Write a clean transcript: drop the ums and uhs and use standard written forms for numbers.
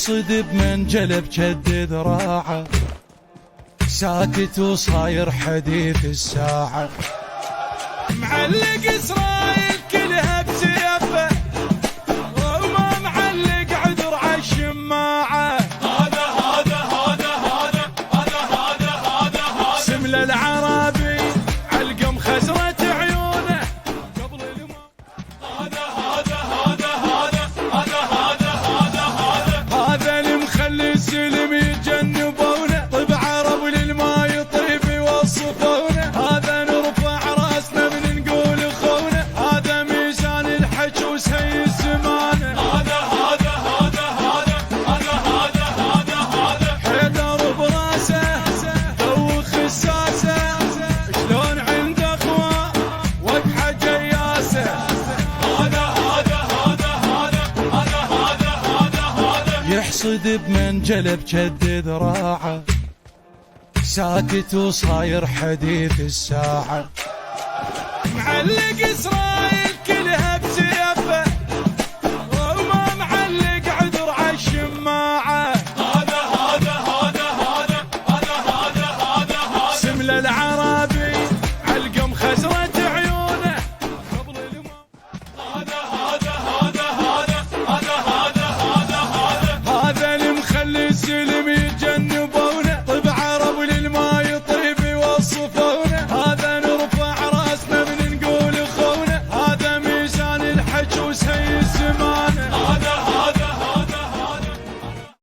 يحصد بمن جلب جد ذراعه، ساكت وصاير حديث الساعة. معلق إسرائيل كلها بسيفه، وما معلق عذر عالشماعة. سمل العربي علقم خزرة عيونه قبل هذا المخلي السلم يتجنبونه، طب عرب للما يطيب يوصفونه. هذا نرفع راسنا من نقول خونا، هذا ميزان الحج وسهي الزمانه. حيدر براسه دوخ الساسه، شلون عند اخوه وقحه جياسه. يحصد بمن جلب جد ذراعه، ساكت وصاير حديث الساعة. معلق إسرائيل